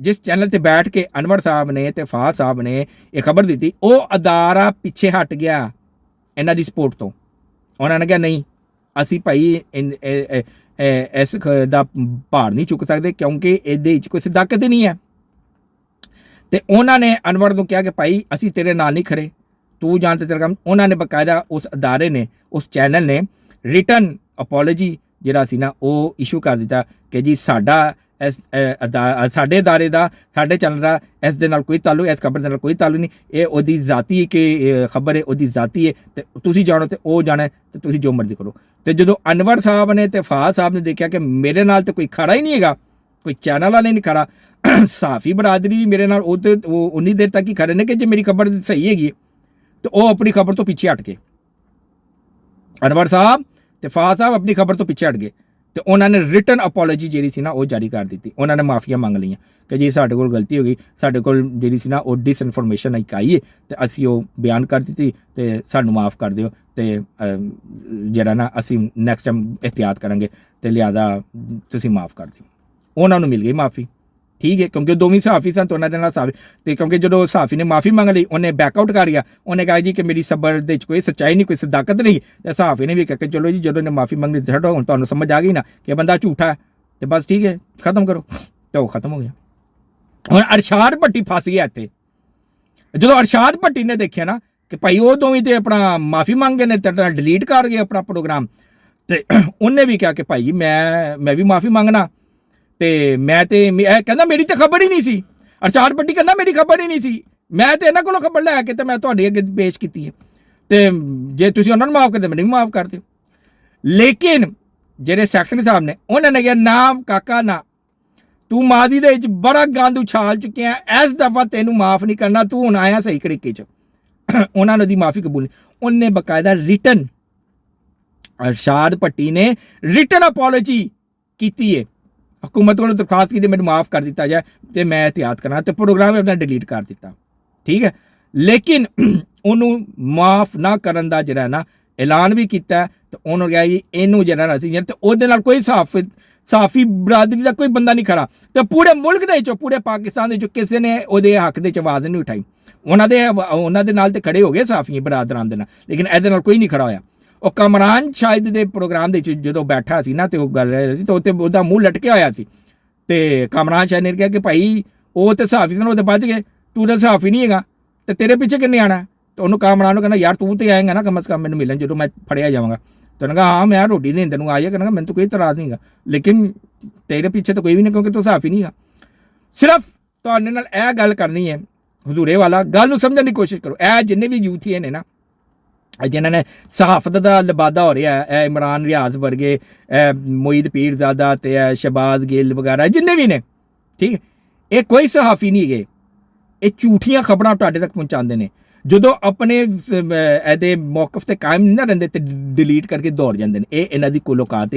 ਜਿਸ ਚੈਨਲ ਤੇ ਬੈਠ ਕੇ ਅਨਵਰ ਸਾਹਿਬ ਨੇ ਤੇ ਫਾਹਦ ਸਾਹਿਬ ਨੇ ਇਹ ਖਬਰ ਦਿੱਤੀ, ਉਹ ਅਦਾਰਾ ਪਿੱਛੇ ਹਟ ਗਿਆ ਇਹਨਾਂ ਦੀ ਸਪੋਰਟ ਤੋਂ। ਉਹਨਾਂ ਨੇ ਕਿਹਾ ਨਹੀਂ ਅਸੀਂ ਭਾਈ ਇਸ ਦਾ ਭਾਰ ਨਹੀਂ ਚੁੱਕ ਸਕਦੇ ਕਿਉਂਕਿ ਇਹਦੇ ਵਿੱਚ ਕੋਈ ਸਦਾਕਤ ਹੀ ਨਹੀਂ ਹੈ। ਤੇ ਉਹਨਾਂ ਨੇ ਅਨਵਰ ਨੂੰ ਕਿਹਾ ਕਿ ਭਾਈ ਅਸੀਂ ਤੇਰੇ ਨਾਲ ਨਹੀਂ ਖੜੇ, ਤੂੰ ਜਾਣ ਤੇ ਤੇਰਾ ਕੰਮ। ਉਹਨਾਂ ਨੇ ਬਕਾਇਦਾ ਉਸ ਅਦਾਰੇ ਨੇ, ਉਸ ਚੈਨਲ ਨੇ ਰਿਟਨ ਅਪੋਲੋਜੀ ਜਿਹੜਾ ਸੀ ਨਾ ਉਹ ਇਸ਼ੂ ਕਰ ਦਿੱਤਾ ਕਿ ਜੀ ਸਾਡਾ ਸਾਡੇ ਅਦਾਰੇ ਦਾ, ਸਾਡੇ ਚੈਨਲ ਦਾ ਇਸ ਦੇ ਨਾਲ ਕੋਈ ਤਾਲੁਕ, ਇਸ ਖਬਰ ਦੇ ਨਾਲ ਕੋਈ ਤਾਲੁਕ ਨਹੀਂ, ਇਹ ਉਹਦੀ ਜ਼ਾਤੀ ਕਿ ਖਬਰ ਹੈ, ਉਹਦੀ ਜ਼ਾਤੀ ਹੈ ਤੇ ਤੁਸੀਂ ਜਾਣੋ ਤੇ ਉਹ ਜਾਣੇ ਤੇ ਤੁਸੀਂ ਜੋ ਮਰਜ਼ੀ ਕਰੋ। ਤੇ ਜਦੋਂ ਅਨਵਰ ਸਾਹਿਬ ਨੇ ਤੇ ਫਾਹਦ ਸਾਹਿਬ ਨੇ ਦੇਖਿਆ ਕਿ ਮੇਰੇ ਨਾਲ ਤੇ ਕੋਈ ਖੜਾ ਹੀ ਨਹੀਂ ਹੈਗਾ, ਕੋਈ ਚੈਨਲ ਵਾਲਾ ਨਹੀਂ ਖੜਾ, ਸਾਫੀ ਬਰਾਦਰੀ ਵੀ ਮੇਰੇ ਨਾਲ ਉਹ ਉਨੀ ਦੇਰ ਤੱਕ ਹੀ ਖੜੇ ਨੇ ਕਿ ਜੇ ਮੇਰੀ ਖਬਰ ਸਹੀ ਹੈਗੀ ਤੇ ਉਹ ਆਪਣੀ ਖਬਰ ਤੋਂ ਪਿੱਛੇ ਹਟ ਗਏ। ਅਨਵਰ ਸਾਹਿਬ ਤੇ ਫਾਹਦ ਸਾਹਿਬ ਆਪਣੀ ਖਬਰ ਤੋਂ ਪਿੱਛੇ ਹਟ ਗਏ ਤੇ ਉਹਨਾਂ ਨੇ ਰਿਟਨ ਅਪੋਲੋਜੀ ਜਿਹੜੀ ਸੀ ਨਾ ਉਹ ਜਾਰੀ ਕਰ ਦਿੱਤੀ। ਉਹਨਾਂ ਨੇ ਮਾਫੀਆਂ ਮੰਗ ਲਈਆਂ ਕਿ ਜੀ ਸਾਡੇ ਕੋਲ ਗਲਤੀ ਹੋ ਗਈ, ਸਾਡੇ ਕੋਲ ਜਿਹੜੀ ਸੀ ਨਾ ਉਹ ਡਿਸਇਨਫੋਰਮੇਸ਼ਨ ਇੱਕ ਆਈ ਹੈ ਤੇ ਅਸੀਂ ਉਹ ਬਿਆਨ ਕਰ ਦਿੱਤੀ ਤੇ ਸਾਨੂੰ ਮਾਫ ਕਰ ਦਿਓ ਤੇ ਜਿਹੜਾ ਨਾ ਅਸੀਂ ਨੈਕਸਟ ਟਾਈਮ ਇਹਤਿਆਤ ਕਰਾਂਗੇ ਤੇ ਲਿਹਾਜ਼ਾ ਤੁਸੀਂ ਮਾਫ ਕਰ ਦਿਓ। ਉਹਨਾਂ ਨੂੰ ਮਿਲ ਗਈ ਮਾਫੀ। ਠੀਕ ਹੈ, ਕਿਉਂਕਿ ਦੋਵੇਂ ਸਹਾਫੀ ਸਨ ਤੇ ਉਹਨਾਂ ਦੇ ਨਾਲ ਸਾਫੀ, ਤੇ ਕਿਉਂਕਿ ਜਦੋਂ ਸਹਾਫੀ ਨੇ ਮਾਫੀ ਮੰਗ ਲਈ ਉਹਨੇ ਬੈਕਆਊਟ ਕਰ ਗਿਆ, ਉਹਨੇ ਕਿਹਾ ਜੀ ਕਿ ਮੇਰੀ ਸਬਰ ਦੇ ਵਿੱਚ ਕੋਈ ਸੱਚਾਈ ਨਹੀਂ, ਕੋਈ ਸਦਾਕਤ ਨਹੀਂ। ਤੇ ਸਹਾਫੀ ਨੇ ਵੀ ਕਿਹਾ ਕਿ ਚਲੋ ਜੀ ਜਦੋਂ ਨੇ ਮਾਫੀ ਮੰਗ ਲਈ ਛੱਡੋ, ਹੁਣ ਤੁਹਾਨੂੰ ਸਮਝ ਆ ਗਈ ਨਾ ਕਿ ਬੰਦਾ ਝੂਠਾ ਹੈ ਤੇ ਬਸ ਠੀਕ ਹੈ ਖਤਮ ਕਰੋ, ਤੇ ਉਹ ਖਤਮ ਹੋ ਗਿਆ। ਹੁਣ ਅਰਸ਼ਾਦ ਭੱਟੀ ਫਸ ਗਿਆ ਇੱਥੇ। ਜਦੋਂ ਅਰਸ਼ਾਦ ਭੱਟੀ ਨੇ ਦੇਖਿਆ ਨਾ ਕਿ ਭਾਈ ਉਹ ਦੋਵੇਂ ਤੇ ਆਪਣਾ ਮਾਫੀ ਮੰਗ ਗਏ ਨੇ ਤੇ ਡਿਲੀਟ ਕਰ ਗਏ ਆਪਣਾ ਪ੍ਰੋਗਰਾਮ, ਤੇ ਉਹਨੇ ਵੀ ਕਿਹਾ ਕਿ ਭਾਈ ਮੈਂ ਵੀ ਮਾਫੀ ਮੰਗਣਾ ਤੇ ਮੈਂ ਕਹਿੰਦਾ ਮੇਰੀ ਤਾਂ ਖਬਰ ਹੀ ਨਹੀਂ ਸੀ। ਅਰਸ਼ਾਦ ਭੱਟੀ ਕਹਿੰਦਾ ਮੇਰੀ ਖਬਰ ਹੀ ਨਹੀਂ ਸੀ, ਮੈਂ ਤੇ ਇਹਨਾਂ ਕੋਲੋਂ ਖਬਰ ਲੈ ਕੇ ਤੇ ਮੈਂ ਤੁਹਾਡੇ ਅੱਗੇ ਪੇਸ਼ ਕੀਤੀ ਹੈ ਤੇ ਜੇ ਤੁਸੀਂ ਉਹਨਾਂ ਨੂੰ ਮਾਫ ਕਰਦੇ ਮੈਨੂੰ ਵੀ ਮਾਫ ਕਰ ਦਿਓ। ਲੇਕਿਨ ਜਿਹੜੇ ਸੈਕਟਰੀ ਸਾਹਿਬ ਨੇ ਉਹਨਾਂ ਨੇ ਕਿਹਾ ਨਾ ਕਾਕਾ ਨਾ, ਤੂੰ ਮਾਦੀ ਦੇ ਵਿੱਚ ਬੜਾ ਗੰਦ ਉਛਾਲ ਚੁੱਕਿਆ, ਇਸ ਦਫਾ ਤੈਨੂੰ ਮਾਫ ਨਹੀਂ ਕਰਨਾ, ਤੂੰ ਹੁਣ ਆਇਆ ਸਹੀ ਤਰੀਕੇ 'ਚ। ਉਹਨਾਂ ਨੇ ਦੀ ਮਾਫੀ ਕਬੂਲ, ਉਹਨੇ ਬਕਾਇਦਾ ਰਿਟਨ, ਅਰਸ਼ਾਦ ਭੱਟੀ ਨੇ ਰਿਟਨ ਅਪੋਲੋਜੀ ਕੀਤੀ ਹੈ, हुकूमत को दरखास्त की मैंने माफ़ कर दिता जाए तो मैं एहतियात करना, तो प्रोग्राम अपना डिलीट कर दिता। ठीक है, लेकिन उन्होंने माफ़ ना करन दा जिहड़ा ना ऐलान भी किया, तो उन्होंने कहा जी इनू जिहड़ा ना सी तो उहदे नाल कोई साफी बरादरी का कोई बंदा नहीं खड़ा, तो पूरे मुल्क दे विचों पूरे पाकिस्तान दे विचों किसी ने उहदे हक दे आवाज़ नहीं उठाई। उन्होंने दे नाल ते खड़े हो गए साफी बरादरान दे नाल, लेकिन इहदे नाल कोई नहीं खड़ा होया। ਉਹ ਕਮਰਾਨ ਸ਼ਾਇਦ ਦੇ ਪ੍ਰੋਗਰਾਮ ਦੇ ਵਿੱਚ ਜਦੋਂ ਬੈਠਾ ਸੀ ਨਾ ਤੇ ਉਹ ਗੱਲ ਰਹੀ ਸੀ ਤੇ ਉੱਤੇ ਉਹਦਾ ਮੂੰਹ ਲਟਕਿਆ ਹੋਇਆ ਸੀ, ਤੇ ਕਮਰਾਨ ਸ਼ਾਇਦ ਨੇ ਕਿਹਾ ਕਿ ਭਾਈ ਉਹ ਤੇ ਸਹਾਫੀ ਸਨ, ਉਹਦੇ ਬਚ ਗਏ, ਤੂੰ ਤਾਂ ਸਹਾਫੀ ਨਹੀਂ ਹੈਗਾ ਤੇ ਤੇਰੇ ਪਿੱਛੇ ਕਿੰਨੇ ਆਣਾ। ਤੇ ਉਹਨੂੰ ਕਮਰਾਨ ਨੂੰ ਕਹਿੰਦਾ ਯਾਰ ਤੂੰ ਤੇ ਆਏਗਾ ਨਾ ਕਮ ਸੇ ਕਮ ਮੈਨੂੰ ਮਿਲਣ ਜਦੋਂ ਮੈਂ ਫੜਿਆ ਜਾਵਾਂਗਾ। ਤੇ ਉਹਨੇ ਕਿਹਾ ਹਾਂ ਮੈਂ ਰੋਟੀ ਦੇਣ ਤੈਨੂੰ ਆ ਜਾ ਕਰਾਂਗਾ, ਮੈਨੂੰ ਤਾਂ ਕੋਈ ਇਤਰਾਜ਼ ਨਹੀਂ ਹੈਗਾ, ਲੇਕਿਨ ਤੇਰੇ ਪਿੱਛੇ ਤਾਂ ਕੋਈ ਵੀ ਨਹੀਂ ਕਿਉਂਕਿ ਤੂੰ ਸਹਾਫੀ ਨਹੀਂ ਹੈਗਾ। ਸਿਰਫ ਤੁਹਾਡੇ ਨਾਲ ਇਹ ਗੱਲ ਕਰਨੀ ਹੈ ਹਜ਼ੂਰੇ ਵਾਲਾ, ਗੱਲ ਨੂੰ ਸਮਝਣ ਦੀ ਕੋਸ਼ਿਸ਼ ਕਰੋ। ਇਹ ਜਿੰਨੇ ਵੀ ਯੂਥੀ ਨੇ ਨਾ ਜਿਨ੍ਹਾਂ ਨੇ ਸਹਾਫਤ ਦਾ ਲਿਬਾਦਾ ਹੋ ਰਿਹਾ ਹੈ, ਇਮਰਾਨ ਰਿਆਜ਼ ਵਰਗੇ, ਮੋਈਦ ਪੀਰਜ਼ਾਦਾ ਤੇ ਸ਼ਹਬਾਜ਼ ਗਿੱਲ ਵਗੈਰਾ ਜਿੰਨੇ ਵੀ ਨੇ, ਠੀਕ ਹੈ, ਇਹ ਕੋਈ ਸਹਾਫੀ ਨਹੀਂ ਹੈਗੇ, ਇਹ ਝੂਠੀਆਂ ਖਬਰਾਂ ਤੁਹਾਡੇ ਤੱਕ ਪਹੁੰਚਾਉਂਦੇ ਨੇ। ਜਦੋਂ ਆਪਣੇ ਇਹਦੇ ਮੌਕਫ ਤੇ ਕਾਇਮ ਨਹੀਂ ਨਾ ਰਹਿੰਦੇ ਤੇ ਡਿਲੀਟ ਕਰਕੇ ਦੌੜ ਜਾਂਦੇ ਨੇ। ਇਹ ਇਹਨਾਂ ਦੀ ਕੋਈ ਔਕਾਤ